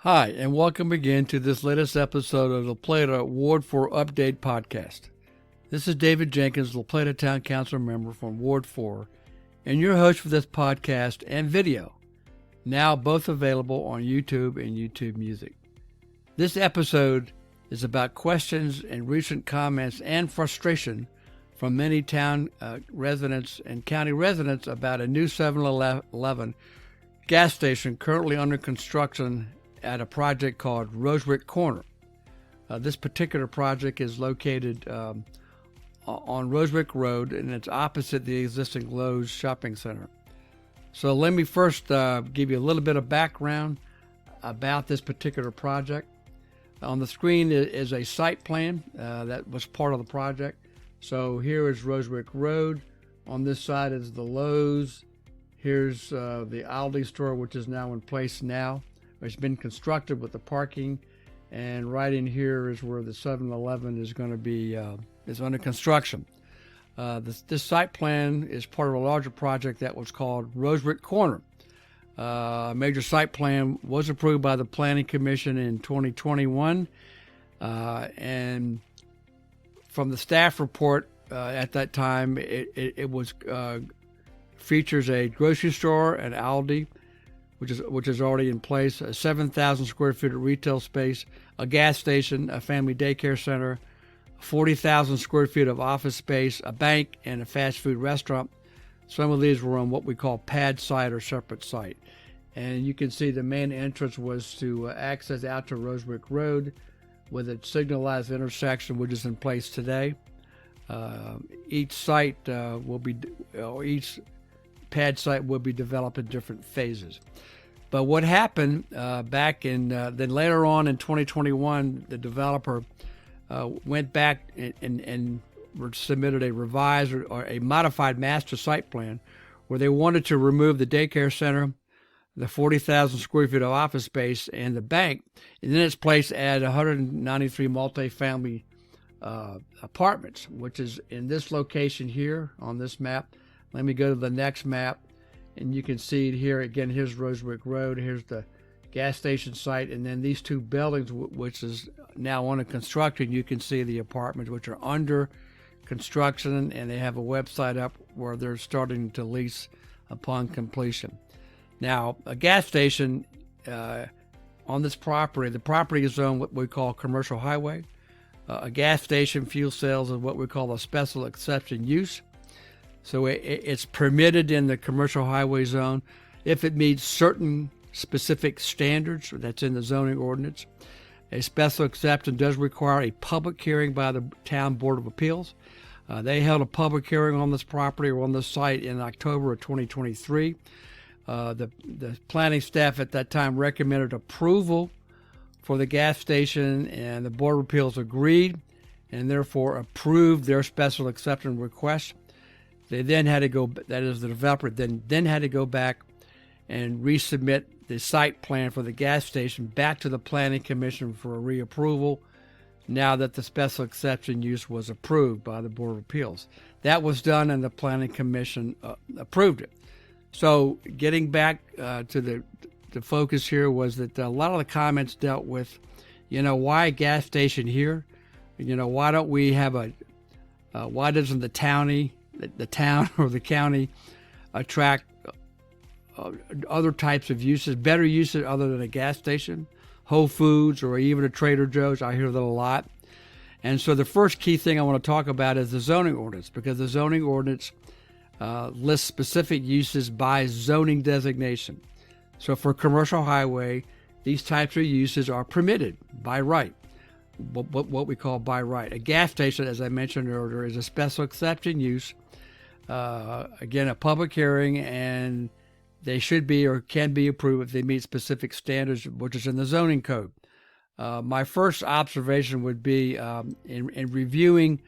Hi, and welcome again to this latest episode of the Plata Ward 4 Update Podcast. This is David Jenkins, the Plata Town Council member from Ward 4, and your host for this podcast and video, now both available on YouTube and YouTube Music. This episode is about questions and recent comments and frustration from many town residents and county residents about a new 7-Eleven gas station currently under construction at a project called Rosewick Corner. This particular project is located on Rosewick Road, and it's opposite the existing Lowe's shopping center. So let me first give you a little bit of background about this particular project. On the screen is a site plan that was part of the project. So here is Rosewick Road. On this side is the Lowe's. Here's the Aldi store, which is now in place now. It's been constructed with the parking, and right in here is where the 7-Eleven is going to be is under construction. This site plan is part of a larger project that was called Rosewick Corner. A major site plan was approved by the Planning Commission in 2021, and from the staff report at that time, it was features a grocery store, an Aldi, which is already in place, a 7,000 square feet of retail space, a gas station, a family daycare center, 40,000 square feet of office space, a bank, and a fast food restaurant. Some of these were on what we call pad site or separate site. And you can see the main entrance was to access out to Rosewick Road with a signalized intersection, which is in place today. Each site each pad site will be developed in different phases. But what happened back in, then later on in 2021, the developer went back and submitted a revised or a modified master site plan where they wanted to remove the daycare center, the 40,000 square feet of office space, and the bank, and in its place add 193 multifamily apartments, which is in this location here on this map. Let me go to the next map, and you can see it here. Again, here's Rosewick Road. Here's the gas station site, and then these two buildings, which is now under construction. You can see the apartments, which are under construction, and they have a website up where they're starting to lease upon completion. Now, a gas station on this property, the property is on what we call commercial highway. A gas station fuel sales is what we call a special exception use. So it's permitted in the commercial highway zone if it meets certain specific standards that's in the zoning ordinance. A special exception does require a public hearing by the Town Board of Appeals. They held a public hearing on this property or on this site in October of 2023. The planning staff at that time recommended approval for the gas station, and the Board of Appeals agreed and therefore approved their special exception request. They then had to go, that is the developer, then had to go back and resubmit the site plan for the gas station back to the Planning Commission for a reapproval now that the special exception use was approved by the Board of Appeals. That was done and the Planning Commission approved it. So getting back to the focus here was that a lot of the comments dealt with, why a gas station here? Why don't we have why doesn't the town or the county attract other types of uses, better uses other than a gas station, Whole Foods, or even a Trader Joe's? I hear that a lot. And so the first key thing I want to talk about is the zoning ordinance, because the zoning ordinance lists specific uses by zoning designation. So for commercial highway, these types of uses are permitted by right, what we call by right. A gas station, as I mentioned earlier, is a special exception use. Again, a public hearing, and they should be or can be approved if they meet specific standards, which is in the zoning code. My first observation would be in reviewing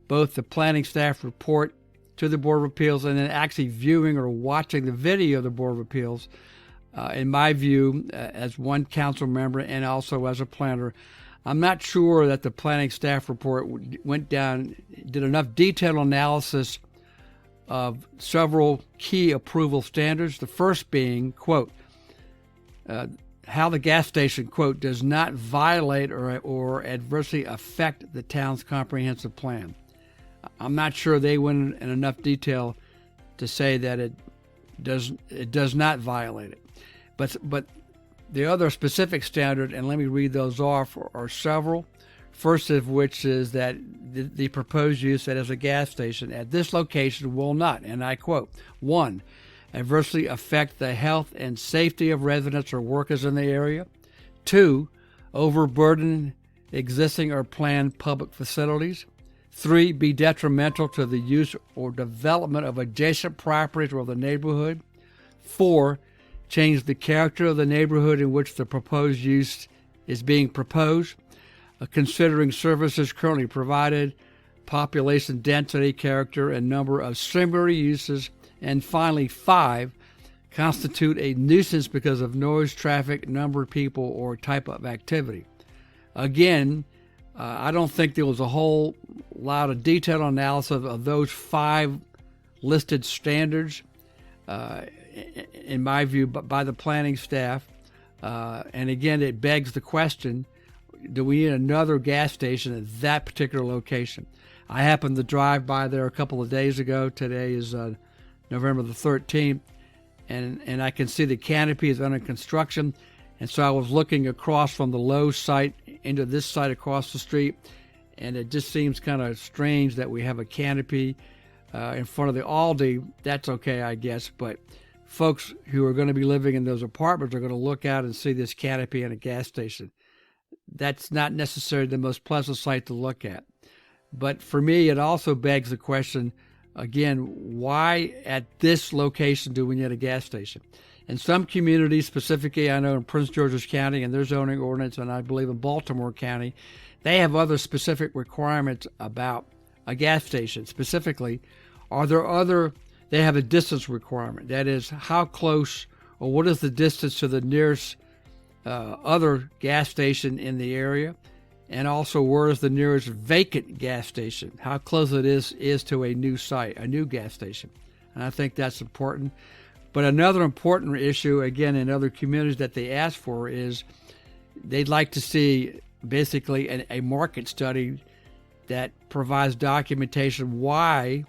both the planning staff report to the Board of Appeals and then actually viewing or watching the video of the Board of Appeals. In my view, as one council member and also as a planner, I'm not sure that the planning staff report did enough detailed analysis of several key approval standards. The first being, quote, how the gas station, quote, does not violate or adversely affect the town's comprehensive plan. I'm not sure they went in enough detail to say that it does not violate it. But the other specific standard, and let me read those off, are several. First of which is that the proposed use that is a gas station at this location will not, and I quote, 1, adversely affect the health and safety of residents or workers in the area. 2, overburden existing or planned public facilities. 3, be detrimental to the use or development of adjacent properties or the neighborhood. 4, change the character of the neighborhood in which the proposed use is being proposed, considering services currently provided, population density, character, and number of similar uses. And finally, 5, constitute a nuisance because of noise, traffic, number of people, or type of activity. Again, I don't think there was a whole lot of detailed analysis of those 5 listed standards, in my view, by the planning staff. And again, it begs the question, do we need another gas station at that particular location? I happened to drive by there a couple of days ago. Today is November the 13th, and I can see the canopy is under construction. And so I was looking across from the Lowe's site into this site across the street, and it just seems kind of strange that we have a canopy in front of the Aldi. That's okay, I guess, but folks who are going to be living in those apartments are going to look out and see this canopy in a gas station. That's not necessarily the most pleasant sight to look at. But for me, it also begs the question, again, why at this location do we need a gas station? In some communities, specifically I know in Prince George's County and their zoning ordinance, and I believe in Baltimore County, they have other specific requirements about a gas station. Specifically, they have a distance requirement. That is, how close or what is the distance to the nearest other gas station in the area, and also where is the nearest vacant gas station, how close it is to a new site, a new gas station. And I think that's important. But another important issue, again, in other communities that they ask for is they'd like to see basically a market study that provides documentation why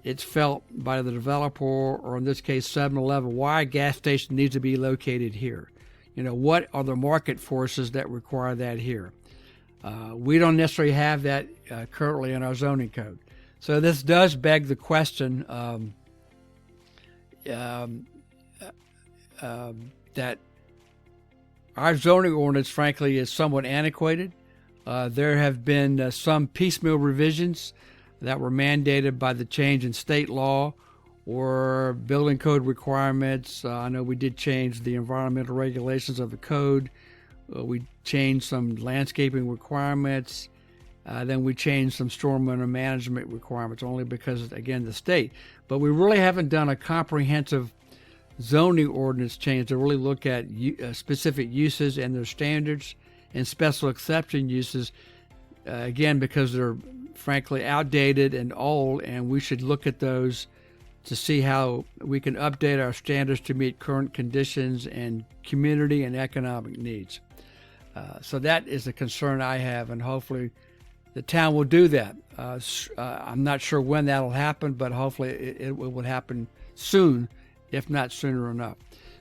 it's felt by the developer, or in this case 7-Eleven, why a gas station needs to be located here. What are the market forces that require that here? We don't necessarily have that currently in our zoning code. So this does beg the question that our zoning ordinance, frankly, is somewhat antiquated. There have been some piecemeal revisions that were mandated by the change in state law or building code requirements. I know we did change the environmental regulations of the code. We changed some landscaping requirements. Then we changed some stormwater management requirements only because, again, the state. But we really haven't done a comprehensive zoning ordinance change to really look at specific uses and their standards and special exception uses, again, because they're frankly outdated and old, and we should look at those to see how we can update our standards to meet current conditions and community and economic needs. So that is a concern I have, and hopefully the town will do that. I'm not sure when that'll happen, but hopefully it will happen soon, if not sooner enough.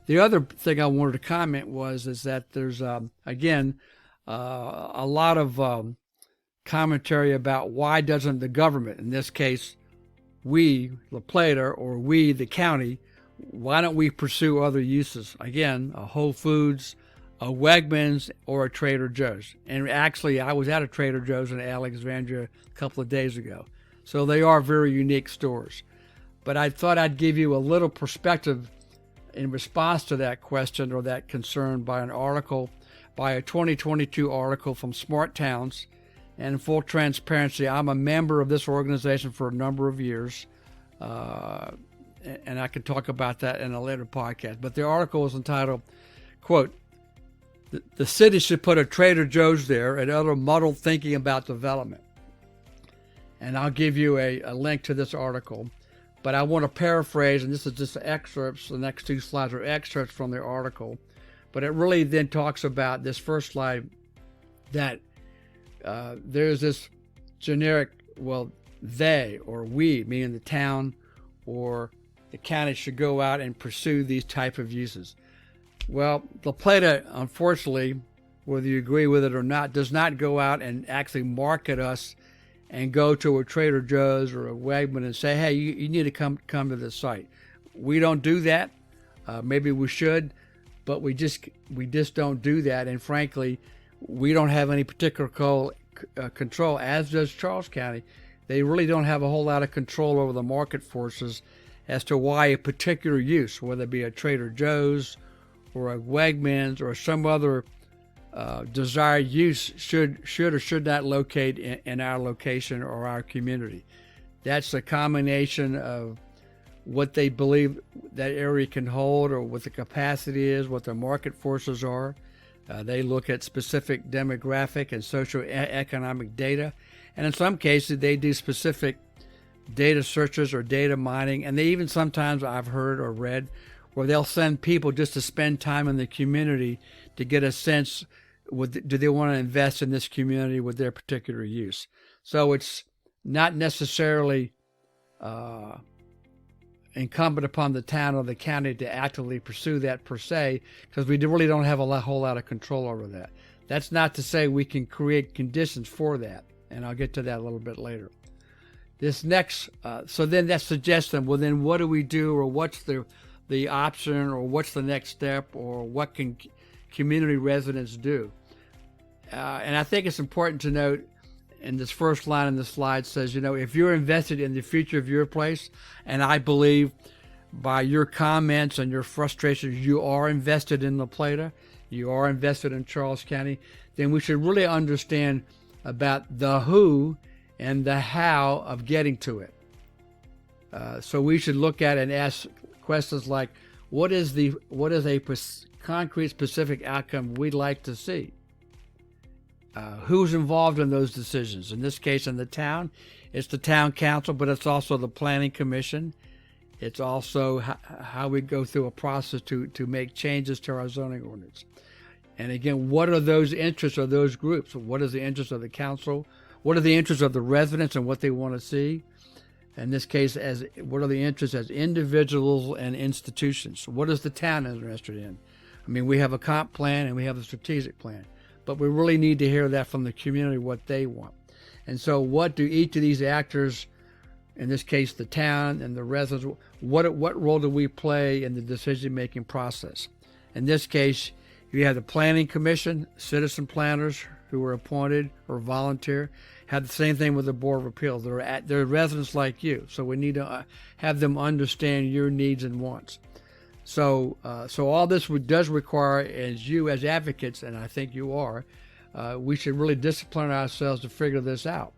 The other thing I wanted to comment is that there's, again, a lot of commentary about why doesn't the government, in this case, we, La Plata, or we, the county, why don't we pursue other uses? Again, a Whole Foods, a Wegmans, or a Trader Joe's. And actually, I was at a Trader Joe's in Alexandria a couple of days ago. So they are very unique stores. But I thought I'd give you a little perspective in response to that question or that concern by an article, by a 2022 article from Smart Towns. And in full transparency, I'm a member of this organization for a number of years, and I can talk about that in a later podcast. But the article is entitled, quote, "The city should put a Trader Joe's there and other muddled thinking about development." And I'll give you a link to this article. But I want to paraphrase, and this is just excerpts. The next 2 slides are excerpts from the article. But it really then talks about this first slide that there's this generic, well, they or we, meaning the town or the county, should go out and pursue these type of uses. Well, La Plata, unfortunately, whether you agree with it or not, does not go out and actually market us and go to a Trader Joe's or a Wegman and say, hey, you need to come to this site. We don't do that. Maybe we should, but we just don't do that. And frankly, we don't have any particular control, as does Charles County. They really don't have a whole lot of control over the market forces as to why a particular use, whether it be a Trader Joe's or a Wegmans or some other desired use, should or should not locate in our location or our community. That's a combination of what they believe that area can hold, or what the capacity is, what the market forces are. They look at specific demographic and socioeconomic data, and in some cases they do specific data searches or data mining, and they even sometimes, I've heard or read, where they'll send people just to spend time in the community to get a sense, do they want to invest in this community with their particular use. So it's not necessarily incumbent upon the town or the county to actively pursue that per se, because we really don't have a whole lot of control over that. That's not to say we can create conditions for that, and I'll get to that a little bit later. This next, so then that suggests them, well then what do we do, or what's the option, or what's the next step, or what can community residents do? And I think it's important to note, in this first line in the slide says, if you're invested in the future of your place, and I believe by your comments and your frustrations, you are invested in La Plata, you are invested in Charles County, then we should really understand about the who and the how of getting to it. So we should look at and ask questions like, what is a concrete, specific outcome we'd like to see? Who's involved in those decisions? In this case, in the town, it's the town council, but it's also the planning commission. It's also how we go through a process to make changes to our zoning ordinance. And again, what are those interests of those groups? What is the interest of the council? What are the interests of the residents and what they want to see? In this case, what are the interests as individuals and institutions? What is the town interested in? I mean, we have a comp plan and we have a strategic plan, but we really need to hear that from the community, what they want. And so what do each of these actors, in this case the town and the residents, what role do we play in the decision-making process? In this case, you have the planning commission, citizen planners who are appointed or volunteer. Have the same thing with the Board of Appeals. They're residents like you, so we need to have them understand your needs and wants. So all this does require, as you as advocates, and I think you are, we should really discipline ourselves to figure this out,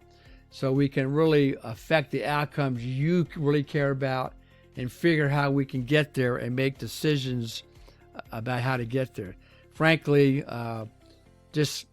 so we can really affect the outcomes you really care about, and figure how we can get there and make decisions about how to get there. Frankly, just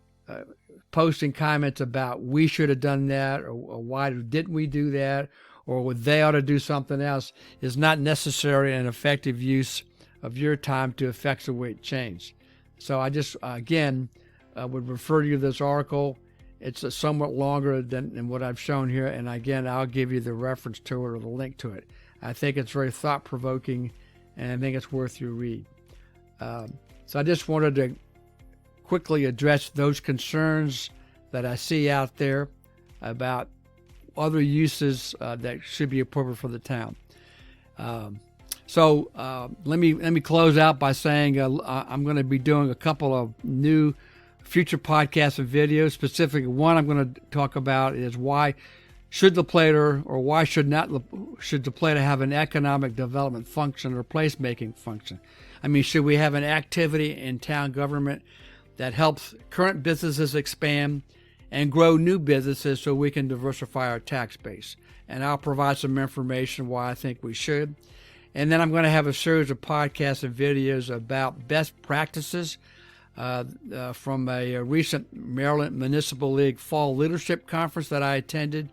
posting comments about we should have done that, or why didn't we do that, or they ought to do something else, is not necessarily an effective use of your time to effectuate change. So I just, again, would refer you to this article. It's somewhat longer than what I've shown here, and again, I'll give you the reference to it or the link to it. I think it's very thought-provoking, and I think it's worth your read. So I just wanted to quickly address those concerns that I see out there about other uses that should be appropriate for the town. So let me close out by saying I'm going to be doing a couple of new future podcasts and videos. Specifically, one I'm going to talk about is why should La Plata, or why should La Plata have an economic development function or placemaking function? I mean, should we have an activity in town government that helps current businesses expand and grow new businesses so we can diversify our tax base? And I'll provide some information why I think we should. And then I'm going to have a series of podcasts and videos about best practices from a recent Maryland Municipal League Fall Leadership Conference that I attended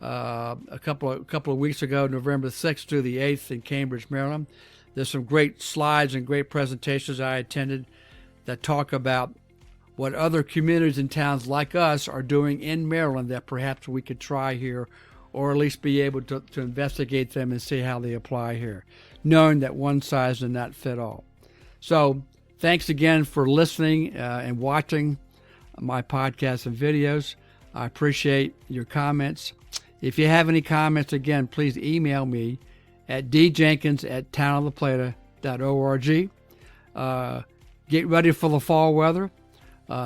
a couple of weeks ago, November 6th through the 8th in Cambridge, Maryland. There's some great slides and great presentations I attended that talk about what other communities and towns like us are doing in Maryland that perhaps we could try here, or at least be able to investigate them and see how they apply here, knowing that one size does not fit all. So thanks again for listening and watching my podcasts and videos. I appreciate your comments. If you have any comments, again, please email me at djenkins@townoftheplata.org. Get ready for the fall weather.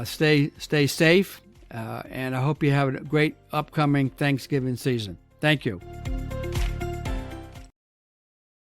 Stay safe, and I hope you have a great upcoming Thanksgiving season. Thank you.